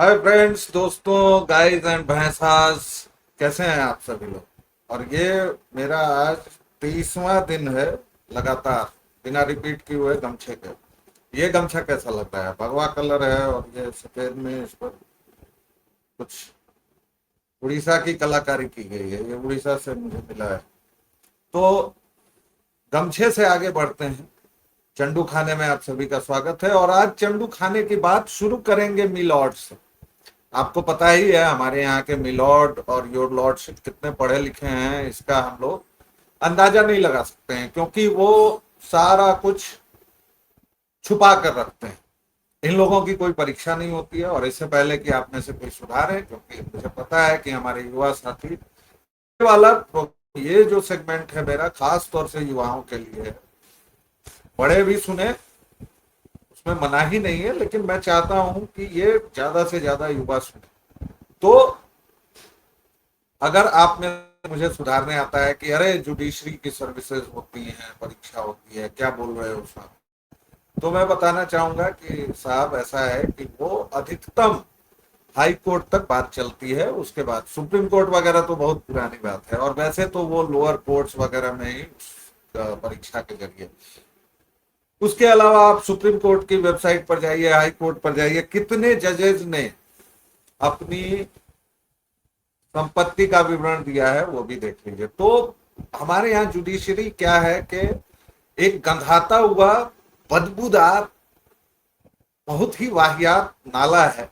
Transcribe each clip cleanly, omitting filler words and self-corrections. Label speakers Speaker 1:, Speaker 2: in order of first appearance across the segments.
Speaker 1: Hi friends, दोस्तों, guys and भैंसास। कैसे हैं आप सभी लोग। और ये मेरा आज 30वां दिन है लगातार बिना रिपीट किए हुए गमछे के। ये गमछा कैसा लग रहा है? भगवा कलर है और ये सफेद में इस पर कुछ उड़ीसा की कलाकारी की गई है। ये उड़ीसा से मुझे मिला है। तो गमछे से आगे बढ़ते हैं। चंडू खाने में आप सभी का स्वागत है। और आज चंडू खाने की बात शुरू करेंगे मिलॉर्ड से। आपको पता ही है हमारे यहाँ के मिलॉर्ड और योर लॉर्डशिप कितने पढ़े लिखे हैं, इसका हम लोग अंदाजा नहीं लगा सकते हैं, क्योंकि वो सारा कुछ छुपा कर रखते हैं। इन लोगों की कोई परीक्षा नहीं होती है। और इससे पहले कि आप में से कोई सुधार है, क्योंकि मुझे पता है कि हमारे युवा साथी वाला ये जो सेगमेंट है मेरा खास तौर से युवाओं के लिए है। बड़े भी सुने, उसमें मना ही नहीं है, लेकिन मैं चाहता हूं कि ये ज्यादा से ज्यादा युवा सुने। तो अगर आप में मुझे सुधारने आता है कि अरे जुडिशरी की सर्विसेज होती हैं, परीक्षा होती है, क्या बोल रहे हो साहब, तो मैं बताना चाहूंगा कि साहब ऐसा है कि वो अधिकतम हाई कोर्ट तक बात चलती है। उसके बाद सुप्रीम कोर्ट वगैरह तो बहुत पुरानी बात है। और वैसे तो वो लोअर कोर्ट्स वगैरह में ही परीक्षा के जरिए। उसके अलावा आप सुप्रीम कोर्ट की वेबसाइट पर जाइए, हाई कोर्ट पर जाइए, कितने जजेज ने अपनी संपत्ति का विवरण दिया है वो भी देख लीजिए। तो हमारे यहाँ जुडिशरी क्या है कि एक गंधाता हुआ, बदबूदार, बहुत ही वाहियात नाला है।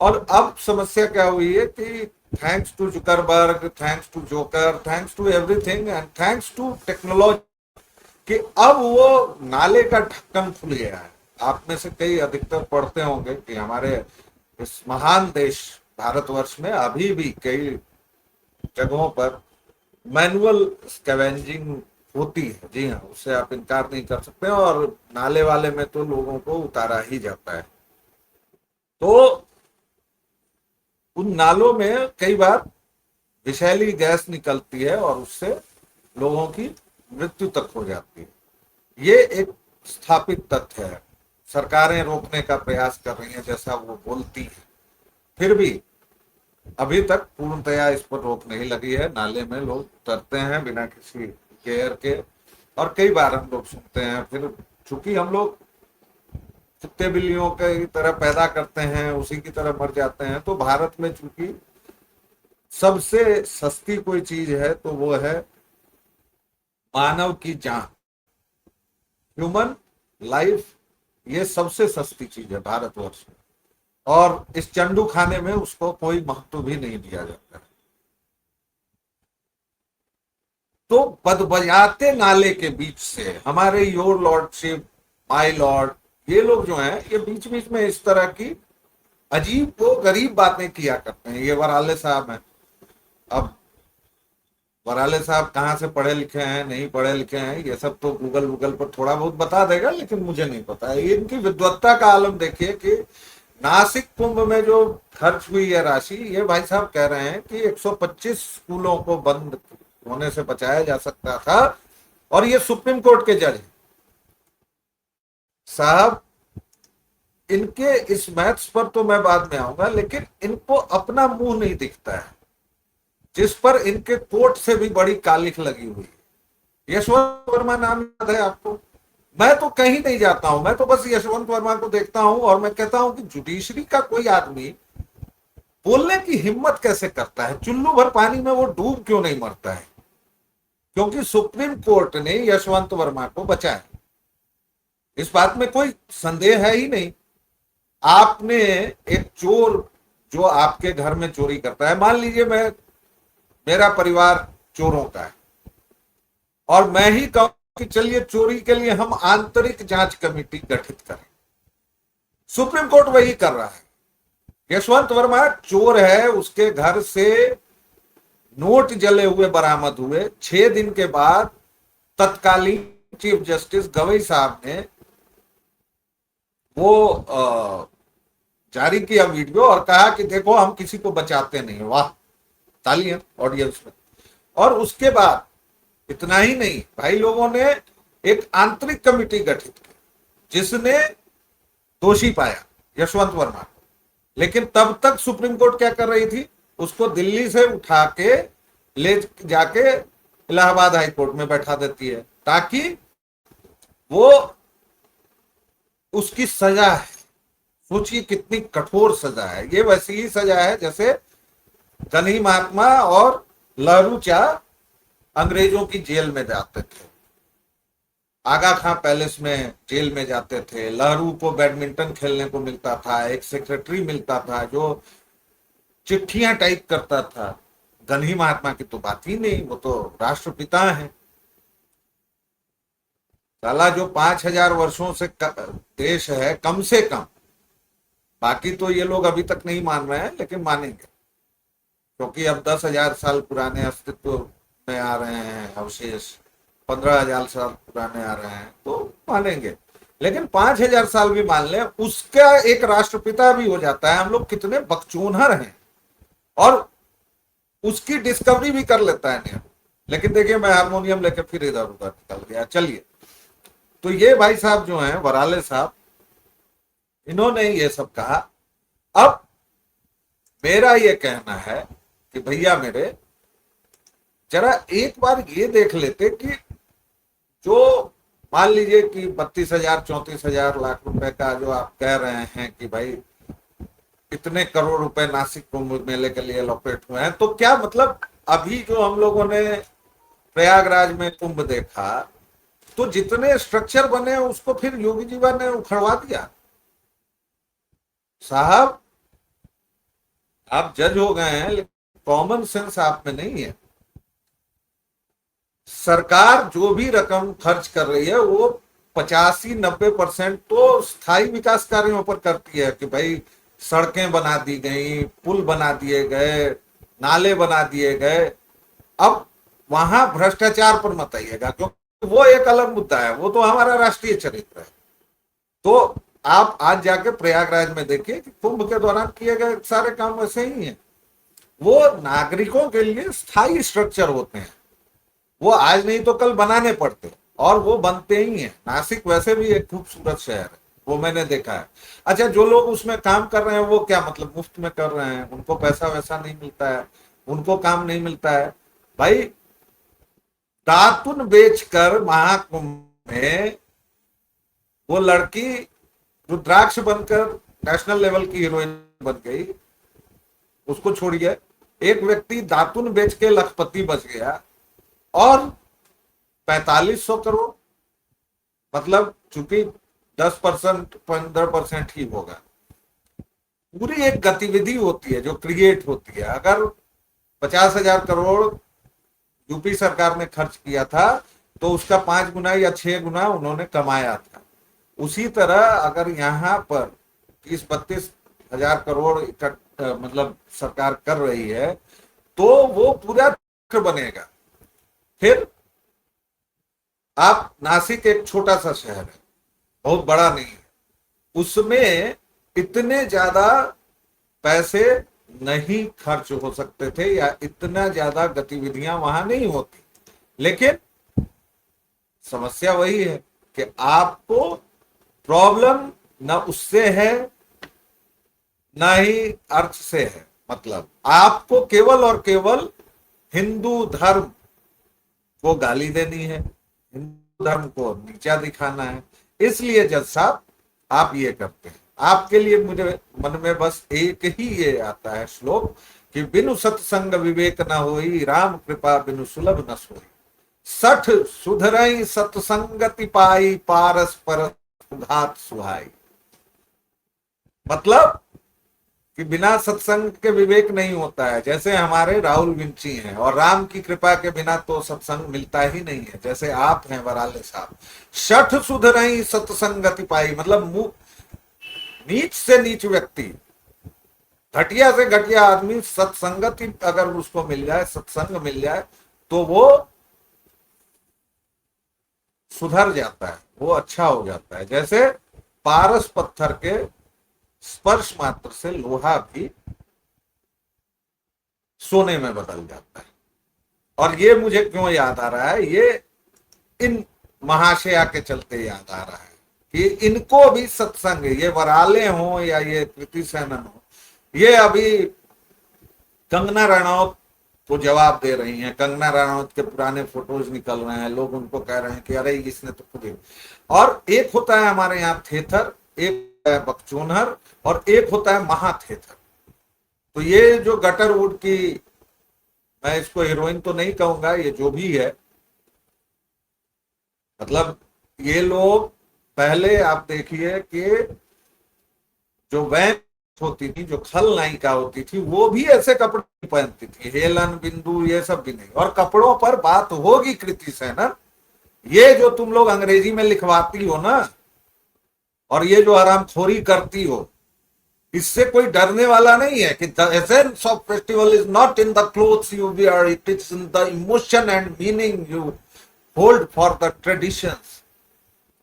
Speaker 1: और अब समस्या क्या हुई है कि thanks to Zuckerberg, thanks to joker, thanks to everything and thanks to technology, कि अब वो नाले का ढक्कन खुल गया है। आप में से कई अधिकतर पढ़ते होंगे कि हमारे इस महान देश भारतवर्ष में अभी भी कई जगहों पर मैनुअल स्कैवेंजिंग होती है। जी हाँ, उससे आप इनकार नहीं कर सकते। और नाले वाले में तो लोगों को उतारा ही जाता है। तो उन नालों में कई बार विषैली गैस निकलती है और उससे लोगों की मृत्यु तक हो जाती है। ये एक स्थापित तथ्य है। सरकारें रोकने का प्रयास कर रही हैं, जैसा वो बोलती है। फिर भी अभी तक पूर्णतया इस पर रोक नहीं लगी है। नाले में लोग उतरते हैं बिना किसी केयर के। और कई बार हम लोग सुनते हैं, फिर चूंकि हम लोग कुत्ते बिल्लियों की तरह पैदा करते हैं, उसी की तरह मर जाते हैं। तो भारत में चूंकि सबसे सस्ती कोई चीज है तो वो है मानव की जान, ह्यूमन लाइफ। ये सबसे सस्ती चीज है भारतवर्ष में। और इस चंडू खाने में उसको कोई महत्व भी नहीं दिया जाता है। तो बदबजाते नाले के बीच से हमारे योर लॉर्डशिप, माय लॉर्ड, ये लोग जो हैं, ये बीच बीच में इस तरह की अजीब को गरीब बातें किया करते हैं। ये वराले साहब हैं। अब वराले साहब कहाँ से पढ़े लिखे हैं, नहीं पढ़े लिखे हैं, ये सब तो गूगल वूगल पर थोड़ा बहुत बता देगा, लेकिन मुझे नहीं पता है। इनकी विद्वत्ता का आलम देखिए कि नासिक कुंभ में जो खर्च हुई है राशि, ये भाई साहब कह रहे हैं कि 125 स्कूलों को बंद होने से बचाया जा सकता था। और ये सुप्रीम कोर्ट के जज साहब, इनके इस मैथ्स पर तो मैं बाद में आऊंगा, लेकिन इनको अपना मुंह नहीं दिखता है, जिस पर इनके कोट से भी बड़ी कालिख लगी हुई है। यशवंत वर्मा नाम याद है आपको? मैं तो कहीं नहीं जाता हूं, मैं तो बस यशवंत वर्मा को देखता हूं और मैं कहता हूं कि जुडिशरी का कोई आदमी बोलने की हिम्मत कैसे करता है? चुल्लू भर पानी में वो डूब क्यों नहीं मरता है? क्योंकि सुप्रीम कोर्ट ने यशवंत वर्मा को बचाया, इस बात में कोई संदेह है ही नहीं। आपने एक चोर जो आपके घर में चोरी करता है, मान लीजिए मैं, मेरा परिवार चोरों का है और मैं ही कहूं कि चलिए चोरी के लिए हम आंतरिक जांच कमेटी गठित करें, सुप्रीम कोर्ट वही कर रहा है। यशवंत वर्मा चोर है, उसके घर से नोट जले हुए बरामद हुए। 6 दिन के बाद तत्कालीन चीफ जस्टिस गवई साहब ने वो जारी किया वीडियो और कहा कि देखो हम किसी को बचाते नहीं। वाह, तालियां ऑडियंस में। और उसके बाद इतना ही नहीं, भाई लोगों ने एक आंतरिक कमेटी गठित की जिसने दोषी पाया यशवंत वर्मा को। लेकिन तब तक सुप्रीम कोर्ट क्या कर रही थी, उसको दिल्ली से उठा के ले जाके इलाहाबाद हाई कोर्ट में बैठा देती है, ताकि वो उसकी सजा है, सोचिए कितनी कठोर सजा है। ये वैसी ही सजा है जैसे गनी महात्मा और लहरू चा अंग्रेजों की जेल में जाते थे, आगा खां पैलेस में जेल में जाते थे, लहरू को बैडमिंटन खेलने को मिलता था, एक सेक्रेटरी मिलता था जो चिट्ठियां टाइप करता था। गनी महात्मा की तो बात ही नहीं, वो तो राष्ट्रपिता हैं। साला जो 5,000 वर्षों से देश है कम से कम, बाकी तो ये लोग अभी तक नहीं मान रहे हैं लेकिन मानेंगे, क्योंकि अब 10,000 साल पुराने अस्तित्व में आ रहे हैं अवशेष, 15,000 साल पुराने आ रहे हैं तो मानेंगे। लेकिन 5,000 साल भी मान लें, उसका एक राष्ट्रपिता भी हो जाता है। हम लोग कितने बकचोनहर हैं, और उसकी डिस्कवरी भी कर लेता है नेहरू। लेकिन देखिए मैं हारमोनियम लेकर फिर इधर उधर निकल गया। चलिए, तो ये भाई साहब जो हैं वराले साहब, इन्होंने ये सब कहा। अब मेरा ये कहना है कि भैया मेरे, जरा एक बार ये देख लेते कि जो मान लीजिए कि 32,000 34,000 लाख रुपए का जो आप कह रहे हैं कि भाई इतने करोड़ रुपए नासिक कुंभ मेले के लिए लोकेट हुए हैं, तो क्या मतलब अभी जो हम लोगों ने प्रयागराज में कुंभ देखा, तो जितने स्ट्रक्चर बने उसको फिर योगी जी ने उखड़वा दिया। साहब आप जज हो गए हैं, लेकिन कॉमन सेंस आप में नहीं है। सरकार जो भी रकम खर्च कर रही है वो 85-90% तो स्थायी विकास कार्यों पर करती है, कि भाई सड़कें बना दी गई, पुल बना दिए गए, नाले बना दिए गए। अब वहां भ्रष्टाचार पर मत आइएगा, क्योंकि वो एक अलग मुद्दा है, वो तो हमारा राष्ट्रीय चरित्र है। तो आप आज जाके प्रयागराज में देखिए कि कुंभ के दौरान किए गए सारे काम वैसे ही हैं। वो नागरिकों के लिए स्थायी स्ट्रक्चर होते हैं, वो आज नहीं तो कल बनाने पड़ते, और वो बनते ही हैं। नासिक वैसे भी एक खूबसूरत शहर है, वो मैंने देखा है। अच्छा, जो लोग उसमें काम कर रहे हैं वो क्या मतलब मुफ्त में कर रहे हैं, उनको पैसा वैसा नहीं मिलता है, उनको काम नहीं मिलता है। भाई दातुन बेचकर महाकुंभ में वो लड़की रुद्राक्ष बनकर नेशनल लेवल की हीरोइन बन गई, उसको छोड़िए। एक व्यक्ति दातुन बेच के लखपति बच गया, और 4500 करोड़, मतलब चूंकि 10% 15% ही होगा। पूरी एक गतिविधि होती है जो क्रिएट होती है। अगर 50,000 करोड़ यूपी सरकार ने खर्च किया था, तो उसका 5 गुना या 6 गुना उन्होंने कमाया था। उसी तरह अगर यहाँ पर 30-32 हजार करोड़ मतलब सरकार कर रही है, तो वो पूरा बनेगा। फिर आप नासिक एक छोटा सा शहर है, बहुत बड़ा नहीं है, उसमें इतने ज्यादा पैसे नहीं खर्च हो सकते थे, या इतना ज्यादा गतिविधियां वहां नहीं होती। लेकिन समस्या वही है कि आपको प्रॉब्लम न उससे है न ही अर्थ से है। मतलब आपको केवल और केवल हिंदू धर्म को गाली देनी है, हिंदू धर्म को नीचा दिखाना है। इसलिए जज साहब आप ये करते हैं। आपके लिए मुझे मन में बस एक ही ये आता है श्लोक कि बिनु सत्संग विवेक न होई, राम कृपा बिनु सुलभ न सोई, सठ सुधरई सत्संगति पाई, पारस पर घात सुहाई। मतलब कि बिना सत्संग के विवेक नहीं होता है। जैसे हमारे राहुल विंची हैं, और राम की कृपा के बिना तो सत्संग मिलता ही नहीं है, जैसे आप हैं वराले साहब। शठ सुधरई सत्संगति पाई, मतलब नीच से नीच व्यक्ति, घटिया से घटिया आदमी सत्संगति अगर उसको मिल जाए, सत्संग मिल जाए, तो वो सुधर जाता है, वो अच्छा हो जाता है। जैसे पारस पत्थर के स्पर्श मात्र से लोहा भी सोने में बदल जाता है। और ये मुझे क्यों याद आ रहा है, ये इन महाशया के चलते याद आ रहा है कि इनको भी सत्संग, ये वराले हो या ये कृति सेनन हो, ये अभी कंगना रनौत को जवाब दे रही हैं। कंगना रनौत के पुराने फोटोज निकल रहे हैं, लोग उनको कह रहे हैं कि अरे इसने तो खुद ही। और एक होता है हमारे यहाँ थेथर, एक होता है बकचोनहर, और एक होता है महाथेथर। तो ये जो गटरवुड की, मैं इसको हीरोइन तो नहीं कहूंगा, ये जो भी है, मतलब ये लोग पहले आप देखिए कि जो वैन होती थी, जो खलनायिका होती थी, वो भी ऐसे कपड़े नहीं पहनती थी, हेलन बिंदु ये सब भी नहीं। और कपड़ों पर बात होगी कृति सेनन, ये जो तुम लोग अंग्रेजी में लिखवाती हो ना, और ये जो हरामखोरी करती हो, इससे कोई डरने वाला नहीं है कि the essence of festival is not in the clothes you wear, it is in the emotion and meaning you hold for the traditions.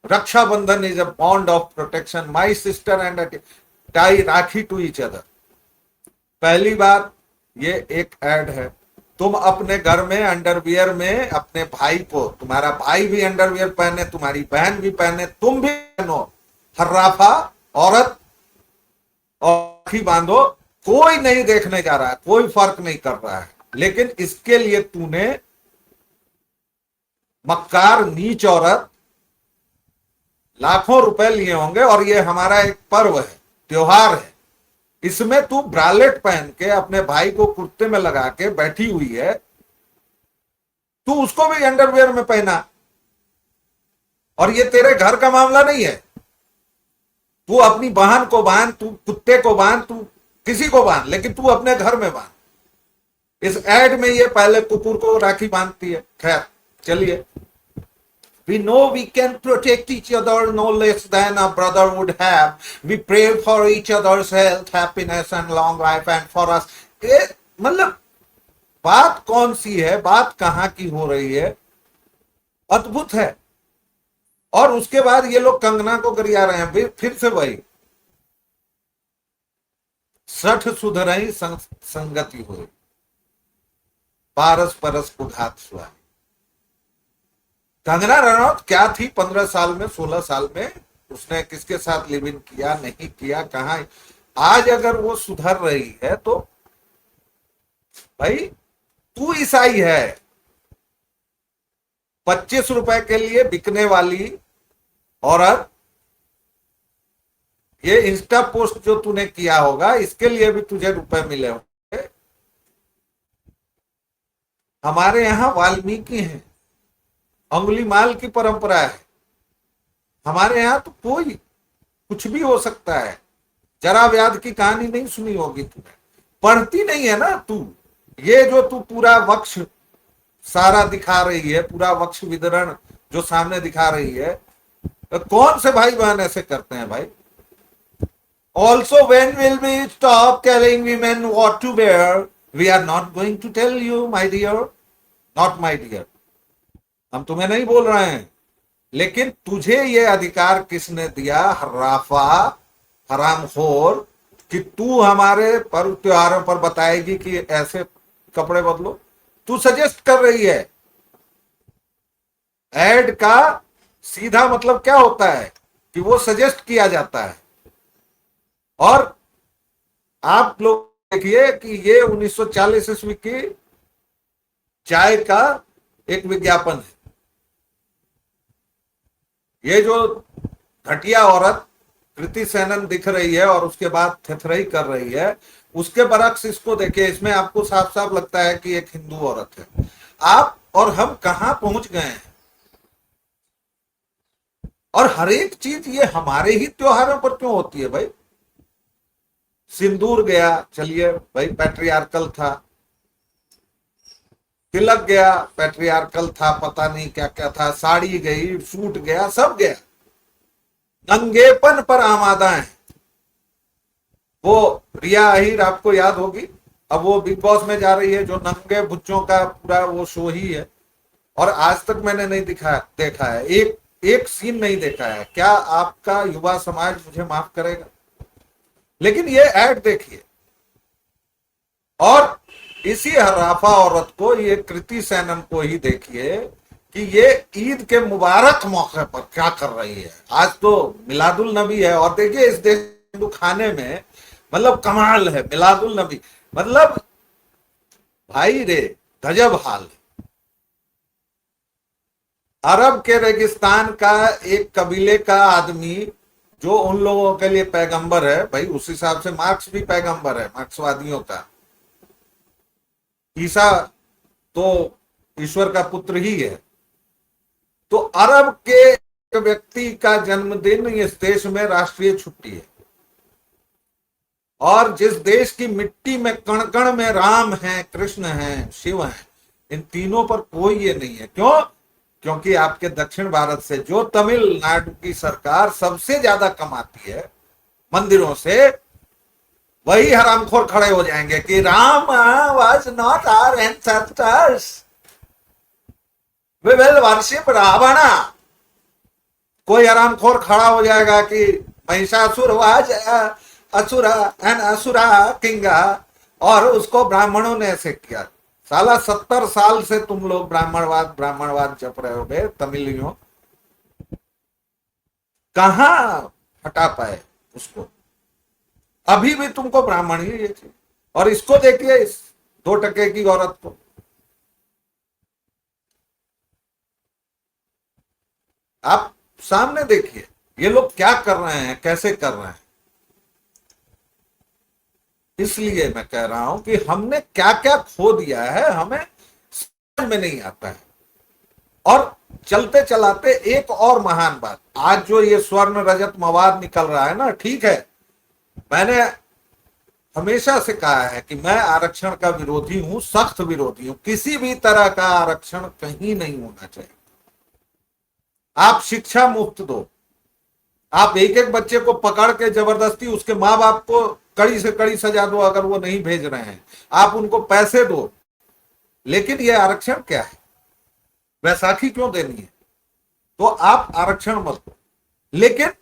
Speaker 1: Rakshabandhan is a bond of protection, my sister and tie rakhi to each other. पहली बात, ये एक add है, तुम अपने घर में underwear में अपने भाई को, तुम्हारा भाई भी अंडरवियर पहने, तुम्हारी बहन भी पहने, तुम भी पहनो, हर्राफा औरत और राखी बांधो, कोई नहीं देखने जा रहा है, कोई फर्क नहीं कर रहा है। लेकिन इसके लिए तूने मक्कार नीच औरत लाखों रुपए लिए होंगे, और ये हमारा एक पर्व है, त्योहार है, इसमें तू ब्रालेट पहन के अपने भाई को कुर्ते में लगा के बैठी हुई है, तू उसको भी अंडरवियर में पहना। और ये तेरे घर का मामला नहीं है, तू अपनी बहन को बांध, तू कुत्ते को बांध, तू किसी को बांध, लेकिन तू अपने घर में बांध। इस एड में ये पहले कुकुर को राखी बांधती है। खैर चलिए, we know we can protect each other no less than a brother would have. We pray for each other's health, happiness and long life and for us. ये मतलब बात कौन सी है, बात कहां की हो रही है, अद्भुत है। और उसके बाद ये लोग कंगना को गरिया रहे हैं, फिर से वही सठ सुधरई संगति हुई, पारस परस को घात सुहा। कंगना रनौत क्या थी 15 साल में, 16 साल में, उसने किसके साथ लिव इन किया, नहीं किया, कहां। आज अगर वो सुधर रही है तो भाई तू ईसाई है। 25 रुपए के लिए बिकने वाली औरत, ये इंस्टा पोस्ट जो तूने किया होगा, इसके लिए भी तुझे रुपए मिले होंगे। हमारे यहां वाल्मीकि हैं, अंगुली माल की परंपरा है। हमारे यहां तो कोई कुछ भी हो सकता है। जरा व्याध की कहानी नहीं सुनी होगी तूने, पढ़ती नहीं है ना तू। ये जो तू पूरा वक्ष सारा दिखा रही है, पूरा वक्ष विदरण जो सामने दिखा रही है, तो कौन से भाई बहन ऐसे करते हैं भाई। Also when will we stop telling women what to wear? We are not going to tell you, my dear, not my dear. हम तुम्हें नहीं बोल रहे हैं, लेकिन तुझे ये अधिकार किसने दिया, हर्राफा हरामखोर, कि तू हमारे पर्व त्योहारों पर बताएगी कि ऐसे कपड़े बदलो। तू सजेस्ट कर रही है। एड का सीधा मतलब क्या होता है कि वो सजेस्ट किया जाता है। और आप लोग देखिए कि ये 1940 ईस्वी की चाय का एक विज्ञापन है। ये जो घटिया औरत कृति सेनन दिख रही है और उसके बाद थेथरई कर रही है, उसके बरक्स इसको देखिए, इसमें आपको साफ साफ लगता है कि एक हिंदू औरत है। आप और हम कहां पहुंच गए हैं। और हर एक चीज ये हमारे ही त्योहारों पर क्यों होती है भाई। सिंदूर गया, चलिए भाई पैट्रियार्कल था, तिलक गया पैट्रियार्कल था, पता नहीं क्या क्या था, साड़ी गई, सूट गया, सब गया। नंगेपन पर आमादा है। वो रिया अहीर आपको याद होगी, अब वो बिग बॉस में जा रही है, जो नंगे बुच्चों का पूरा वो शो ही है। और आज तक मैंने नहीं देखा है, एक सीन नहीं देखा है। क्या आपका युवा समाज मुझे माफ करेगा, लेकिन ये ऐड देखिए। और इसी हर्राफा औरत को, ये कृति सेनन को ही देखिए कि ये ईद के मुबारक मौके पर क्या कर रही है। आज तो मिलादुल नबी है, और देखिए इस देश हिंदू खाने में मतलब कमाल है, मिलादुल नबी। मतलब भाई रे, गजब हाल है। अरब के रेगिस्तान का एक कबीले का आदमी जो उन लोगों के लिए पैगंबर है, भाई उस हिसाब से मार्क्स भी पैगंबर है मार्क्सवादियों का। ईसा तो ईश्वर का पुत्र ही है। तो अरब के एक व्यक्ति का जन्मदिन इस देश में राष्ट्रीय छुट्टी है। और जिस देश की मिट्टी में कण कण में राम है, कृष्ण है, शिव है, इन तीनों पर कोई ये नहीं है। क्यों? क्योंकि आपके दक्षिण भारत से जो तमिलनाडु की सरकार सबसे ज्यादा कमाती है मंदिरों से, वही हरामखोर खड़े हो जाएंगे कि Ram was not our ancestors, we will worship Ravana. कोई हरामखोर खड़ा हो जाएगा कि Mahishasura was asura and asura king, और उसको ब्राह्मणों ने ऐसे किया। साला 70 साल से तुम लोग ब्राह्मणवाद ब्राह्मणवाद जप रहे हो बे तमिलियों, कहां हटा पाए उसको? अभी भी तुमको ब्राह्मण ही ये चीज। और इसको देखिए, इस 2 टके की औरत को। आप सामने देखिए ये लोग क्या कर रहे हैं, कैसे कर रहे हैं। इसलिए मैं कह रहा हूं कि हमने क्या क्या खो दिया है, हमें समझ में नहीं आता है। और चलते चलाते एक और महान बात, आज जो ये स्वर्ण रजत मवाद निकल रहा है ना, ठीक है, मैंने हमेशा से कहा है कि मैं आरक्षण का विरोधी हूं, सख्त विरोधी हूं। किसी भी तरह का आरक्षण कहीं नहीं होना चाहिए। आप शिक्षा मुफ्त दो, आप एक एक बच्चे को पकड़ के जबरदस्ती उसके माँ बाप को कड़ी से कड़ी सजा दो अगर वो नहीं भेज रहे हैं, आप उनको पैसे दो। लेकिन ये आरक्षण क्या है? वैसाखी क्यों देनी है? तो आप आरक्षण मत दो। लेकिन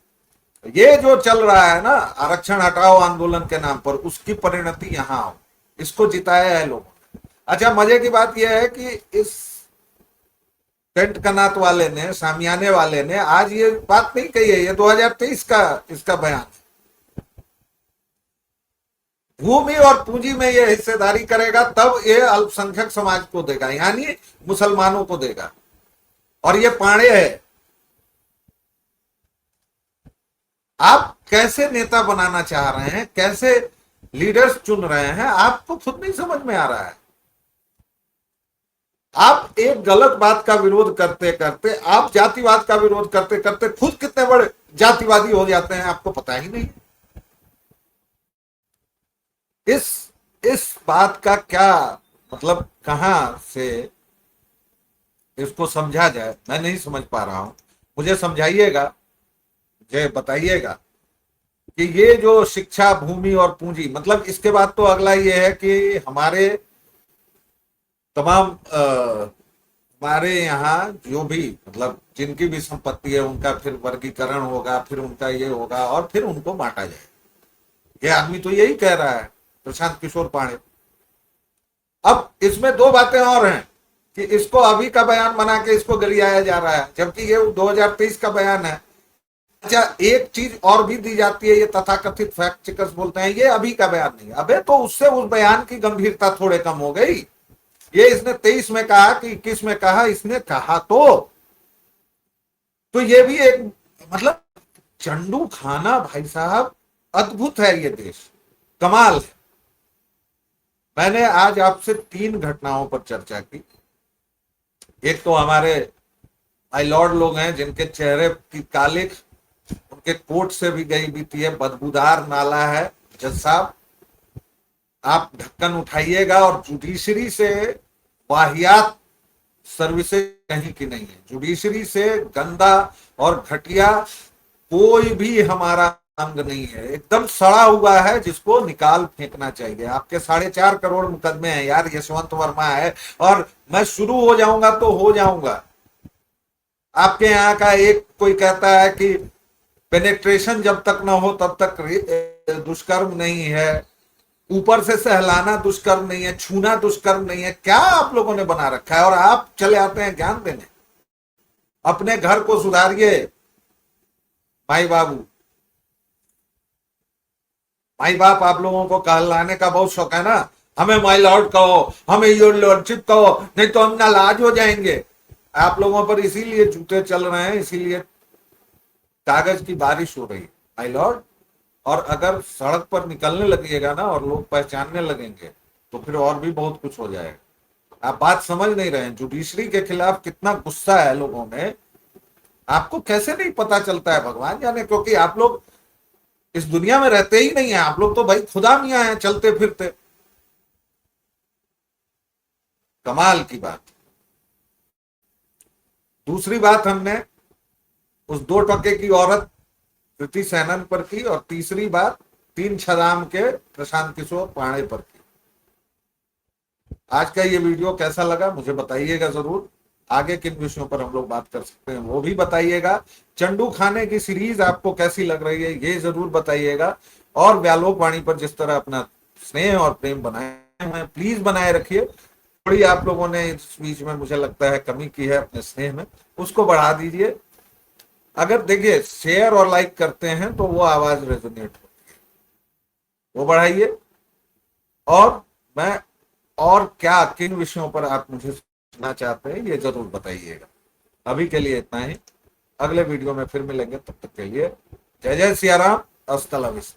Speaker 1: ये जो चल रहा है ना आरक्षण हटाओ आंदोलन के नाम पर, उसकी परिणति यहां आओ, इसको जिताया है लोगों ने। अच्छा, मजे की बात यह है कि इस टेंट कनात वाले ने, सामियाने वाले ने आज ये बात नहीं कही है, ये 2023 का इसका बयान है। भूमि और पूंजी में ये हिस्सेदारी करेगा तब ये अल्पसंख्यक समाज को देगा, यानी मुसलमानों को देगा। और ये पाड़े है। आप कैसे नेता बनाना चाह रहे हैं, कैसे लीडर्स चुन रहे हैं, आपको खुद नहीं समझ में आ रहा है। आप एक गलत बात का विरोध करते करते, आप जातिवाद का विरोध करते करते खुद कितने बड़े जातिवादी हो जाते हैं, आपको पता ही नहीं। इस बात का क्या मतलब, कहां से इसको समझा जाए, मैं नहीं समझ पा रहा हूं। मुझे समझाइएगा, मुझे बताइएगा कि ये जो शिक्षा, भूमि और पूंजी, मतलब इसके बाद तो अगला ये है कि हमारे तमाम हमारे यहाँ जो भी मतलब जिनकी भी संपत्ति है उनका फिर वर्गीकरण होगा, फिर उनका ये होगा और फिर उनको बांटा जाएगा। ये आदमी तो यही कह रहा है, प्रशांत किशोर पांडे। अब इसमें 2 बातें और हैं कि इसको अभी का बयान बना के इसको गिरियाया जा रहा है, जबकि ये 2023 का बयान है। अच्छा, एक चीज और भी दी जाती है, ये तथाकथित फैक्ट चेकर्स बोलते हैं ये अभी का बयान नहीं। अबे तो उससे उस बयान की गंभीरता थोड़े कम हो गई। ये इसने 23 में कहा कि 21 में कहा, इसने कहा तो ये भी एक मतलब चंडू खाना भाई साहब, अद्भुत है ये देश, कमाल है। मैंने आज आपसे 3 घटनाओं पर चर्चा की। एक तो हमारे माय लॉर्ड लोग हैं जिनके चेहरे की कालिख उनके कोट से भी गई बीती है, बदबूदार नाला है। जज साहब, आप ढक्कन उठाइएगा, और जुडिशरी से वाहियात सर्विसेज कहीं की नहीं है। जुडिशरी से गंदा और घटिया कोई भी हमारा अंग नहीं है, एकदम सड़ा हुआ है जिसको निकाल फेंकना चाहिए। आपके 4.5 करोड़ मुकदमे हैं यार, यशवंत वर्मा है, और मैं शुरू हो जाऊंगा तो हो जाऊंगा। आपके यहाँ का एक कोई कहता है कि पेनेट्रेशन जब तक ना हो तब तक दुष्कर्म नहीं है, ऊपर से सहलाना दुष्कर्म नहीं है, छूना दुष्कर्म नहीं है। क्या आप लोगों ने बना रखा है? और आप चले आते हैं ज्ञान देने। अपने घर को सुधारिए भाई बाबू। माई बाप आप लोगों को कहलाने का बहुत शौक है ना, हमें माई लॉर्ड कहो, हमें योर लॉर्डशिप कहो, नहीं तो हम नाराज हो जाएंगे। आप लोगों पर इसीलिए जूते चल रहे हैं, इसीलिए कागज की बारिश हो रही है माई लॉर्ड। और अगर सड़क पर निकलने लगिएगा ना और लोग पहचानने लगेंगे तो फिर और भी बहुत कुछ हो जाएगा। आप बात समझ नहीं रहे हैं, जुडिशरी के खिलाफ कितना गुस्सा है लोगों में, आपको कैसे नहीं पता चलता है भगवान जाने, क्योंकि आप लोग इस दुनिया में रहते ही नहीं है। आप लोग तो भाई खुदा मियां हैं चलते फिरते। कमाल की बात। दूसरी बात हमने उस 2 टके की औरत कृति सेनन पर की, और तीसरी बात 3 छदाम के प्रशांत किशोर पांडे पर की। आज का ये वीडियो कैसा लगा मुझे बताइएगा जरूर। आगे किन विषयों पर हम लोग बात कर सकते हैं वो भी बताइएगा। चंडू खाने की सीरीज आपको कैसी लग रही है ये जरूर बताइएगा। और व्यालोक वाणी पर जिस तरह अपना स्नेह और प्रेम बनाए हुए हैं प्लीज बनाए रखिए। थोड़ी आप लोगों ने इस बीच में मुझे लगता है कमी की है अपने स्नेह में, उसको बढ़ा दीजिए। अगर देखिए शेयर और लाइक करते हैं तो वो आवाज रेजोनेट होती है, वो बढ़ाइए। और मैं और क्या किन विषयों पर आप मुझे सुनना चाहते हैं ये जरूर बताइएगा। अभी के लिए इतना ही, अगले वीडियो में फिर मिलेंगे, तब तक के लिए जय जय सिया राम, अस्सलाम वालेकुम।